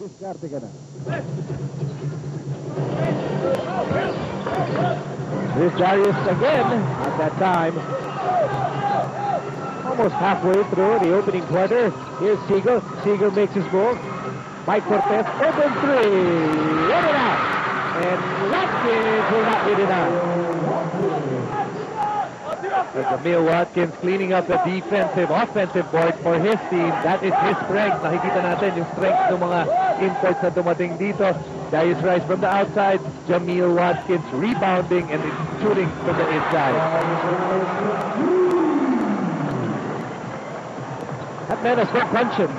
Diskarte ka na. Here's Darius again at that time. Almost halfway through the opening quarter. Here's Siegel. Siegel makes his move. Mike Cortez, open three. Let it out. And Watkins will not get it out. Jamil Watkins cleaning up the offensive board for his team. That is his strength. Nakikita natin yung strength ng mga imports na dumating dito. Darius Rice from the outside. Jamil Watkins rebounding and shooting from the inside. That man has no conscience.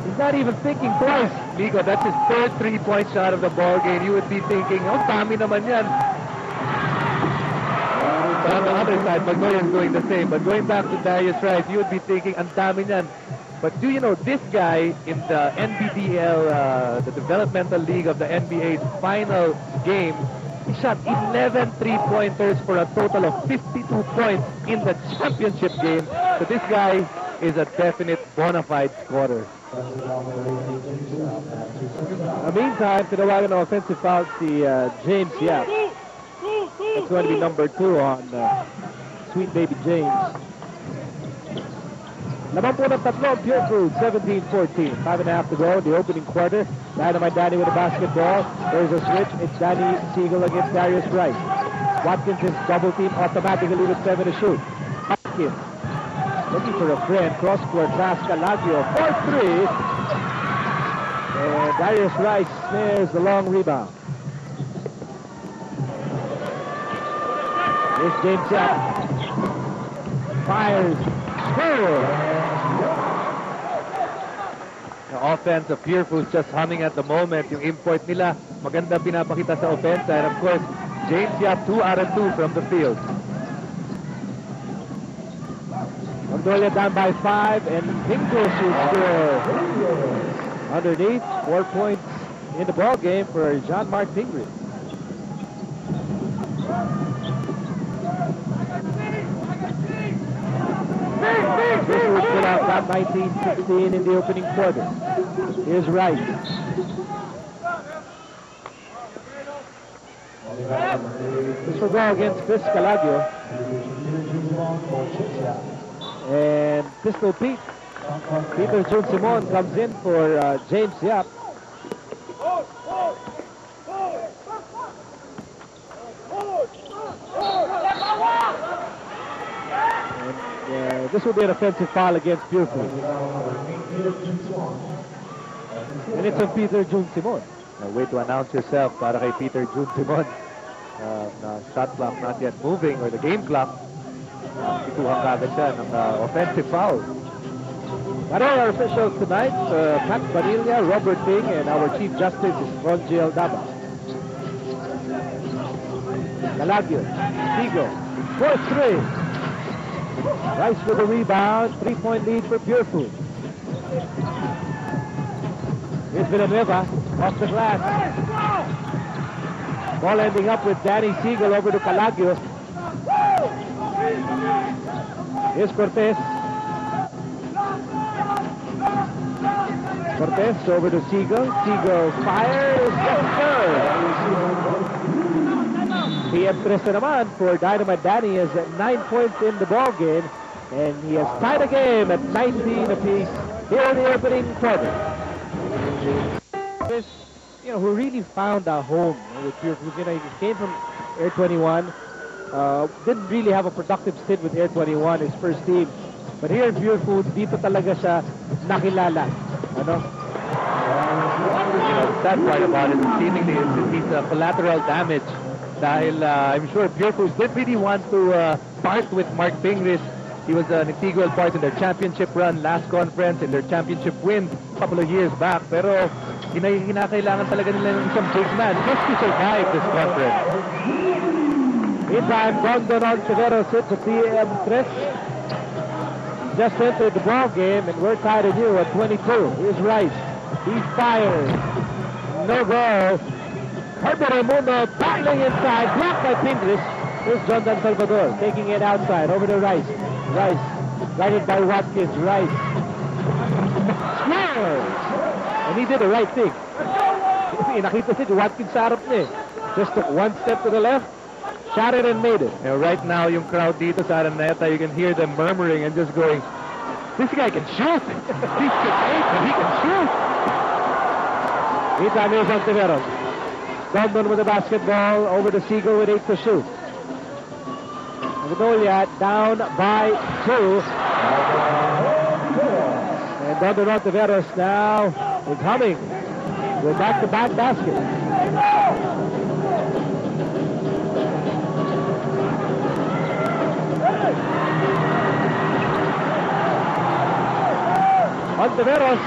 He's not even thinking twice. Migo, that's his third 3-point shot of the ball game. You would be thinking, oh, dami naman yan. But on the other side, Magnolia's doing the same. But going back to Darius Rice, you would be thinking, ang dami niyan. But do you know, this guy in the NBDL, the Developmental League of the NBA's final game, he shot 11 3-pointers for a total of 52 points in the championship game. So this guy is a definite bona fide scorer. In the meantime, tinawagan ng offensive foul si James Yap. That's going to be number 2 on Sweet Baby James. Naman po ng tatlo, Pure Food, 17-14. 5.5 to go in the opening quarter. Dynamite Danny with a basketball. There's a switch. It's Danny Siegel against Darius Rice. Watkins is double team automatically with 7 to shoot. Watkins looking for a friend. Cross court pass, Calagio. 4-3. And Darius Rice snares the long rebound. Here's James Yap. Fires. Score. The offense of Purefood's just humming at the moment. Yung import nila, maganda pinapakita sa offense. And of course, James Yap 2 out of 2 from the field. Magnolia down by 5, and Pingo should score. Underneath, 4 points in the ball game for Jean-Marc Pingris. This would put out that 19-16 in the opening quarter. Here's Rice. This will go against Chris Calagio. And Pistol Pete. Peter Jun Simon comes in for James Yap. And this will be an offensive foul against Purefood. And it's on Peter Jun Simon. A way to announce yourself para kay Peter Jun Simon. Shot clock not yet moving, or the game clock. Ituhang kagad siya ng offensive foul. But all our officials tonight, Pat Vanilla, Robert Ting, and our Chief Justice is Ron G. Daba. Calagio, Sigo, 4-3. Rice with the rebound, 3-point lead for Purefood. Here's Villanueva, off the glass. Ball ending up with Danny Siegel over to Calagio. Here's Cortez. Cortez over to Siegel. Siegel fires. PM Tres naman for Dynamite Danny is at 9 points in the ball game, and he has tied the game at 19 apiece here in the opening quarter. Who really found a home with Purefood. He came from Air 21. Didn't really have a productive stint with Air 21, his first team. But here in Purefood, dito talaga siya nakilala. Ano? The sad part about it is seemingly he's collateral damage. Dahil I'm sure Purefood did really want to part with Mark Pingris. He was an integral part in their championship run, last conference, in their championship win a couple of years back. Pero kinakailangan talaga nila ng isang big man just to survive this conference. Meantime, Bogdan Severo sits at PM3. Just entered the ball game, and we're tied anew at 22. Here's Rice. He fires. No goal. Herbert Raimundo battling inside, blocked by Pingris. Here's John Dan Salvador taking it outside over to Rice. Rice, guided by Watkins. Rice scores! And he did the right thing. Nakita si Watkins sa harap niya. Just took one step to the left, shot it and made it. You know, right now, yung crowd dito sa Araneta, you can hear them murmuring and just going, this guy can shoot. He's 6'8", and he can shoot. Meantime, here's Ontiveros. Dondon with the basketball over to Seagull with 8 to shoot. Magnolia down by 2. And Dondon Ontiveros now is humming with back-to-back baskets. Ontiveros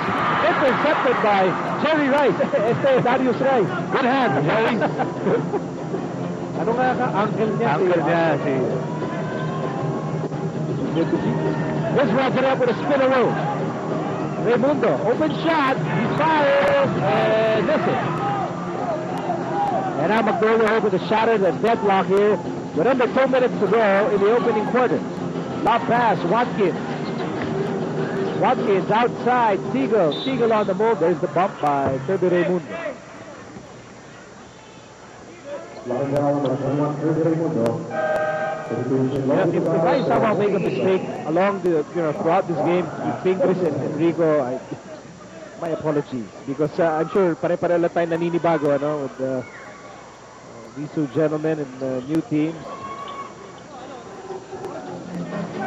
intercepted by Jerry Rice. Darius Rice. Good hand, Jerry. Ano nga ka? Uncle niya. Uncle niya, si... This wraps it up with a spinner roll. Raimundo, open shot. He fires and misses. And now Magnolia hoping to shatter the deadlock here with under 2 minutes to go in the opening quarter. Lob pass, Watkins. Watkins outside, Seagull. Seagull on the move. There's the bump by Kirby Raimundo. If the guys somehow make a mistake along the, throughout this game with Pingris and Enrico, my apologies. Because I'm sure pare-pare lang tayo naninibago, with these two gentlemen and new teams.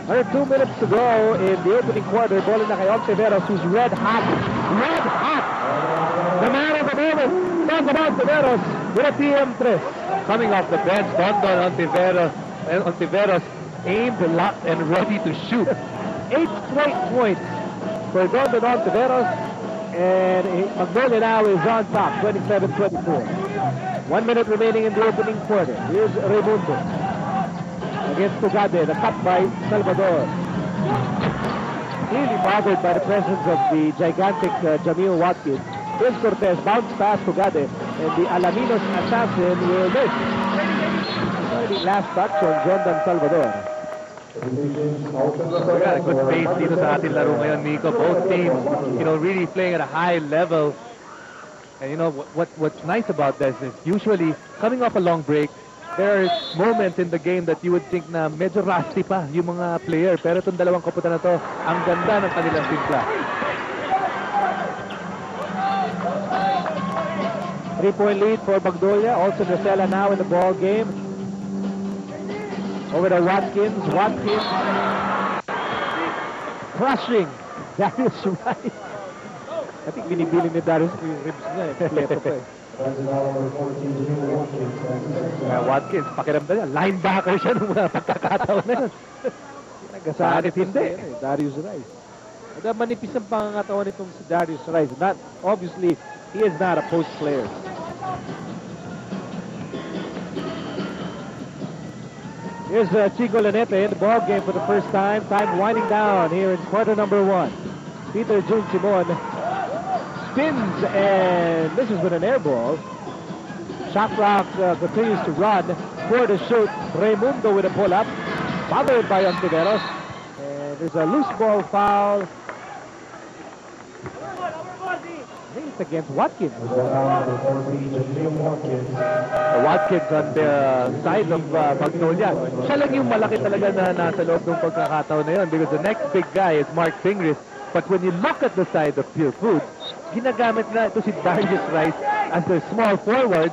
Under 2 minutes to go in the opening quarter. Ball na kay Ontiveros, who's red hot. Red hot! The man of the moment. Talk about Ontiveros with a PM3. Coming off the bench, Dondon Ontiveros aimed, locked, and ready to shoot. 8 straight points for Dondon Ontiveros. And Magnolia now is on top, 27-24. 1 minute remaining in the opening quarter. Here's Raimundo against Tugade, the cut by Salvador. Really bothered by the presence of the gigantic Jamil Watkins. Here's Cortez, bounce pass Tugade, and the Alaminos assassin will miss. The last touch on Jordan Salvador. We got a good pace dito sa ating laro ngayon, Nico. Both teams, really playing at a high level. And what's nice about this is usually coming off a long break, there are moments in the game that you would think na medyo rusty pa yung mga player. Pero itong dalawang kaputan na to, ang ganda ng kanilang timpla. 3-point lead for Magnolia. Also Nacela now in the ball game. Over to Watkins. Watkins crushing Darius Rice. I think binibili ni Darius yung ribs niya. Kompleto pa eh. Watkins, pakiramdam niya, linebacker siya nung mga pagkakataon na yun. Nagkasakit hindi. Darius Rice. Manipis ang pangangatawan nitong si Darius Rice. Obviously, he is not a post player. Here's Chico Lanete in the ball game for the first time. Time winding down here in quarter number 1. Peter June Simon spins and misses with an air ball. Shot clock continues to run. 4 to shoot. Raimundo with a pull-up. Bothered by Ontiveros. And there's a loose ball foul. I think it's against Watkins. Watkins on the side of Magnolia. Siya lang yung malaki talaga na nasa loob ng pagkakataon na yun because the next big guy is Mark Pingris. But when you look at the side of Pure Foods, ginagamit na ito si Darius Rice as their small forward,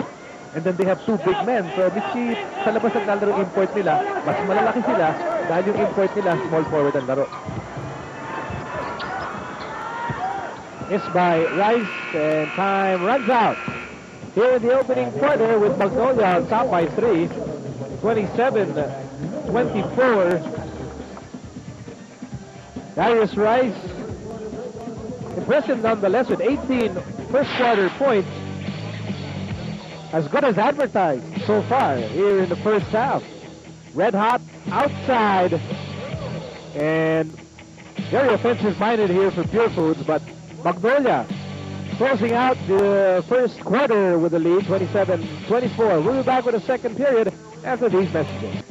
and then they have 2 big men. So, miski sa labas ng lalaro import nila, mas malalaki sila dahil yung import nila, small forward ang laro. Missed by Rice, and time runs out. Here in the opening quarter with Magnolia on top by 3, 27-24. Darius Rice, impressive nonetheless with 18 first quarter points. As good as advertised so far here in the first half. Red hot outside, and very offensive minded here for Pure Foods, but Magnolia closing out the first quarter with the lead, 27-24. We'll be back with a second period after these messages.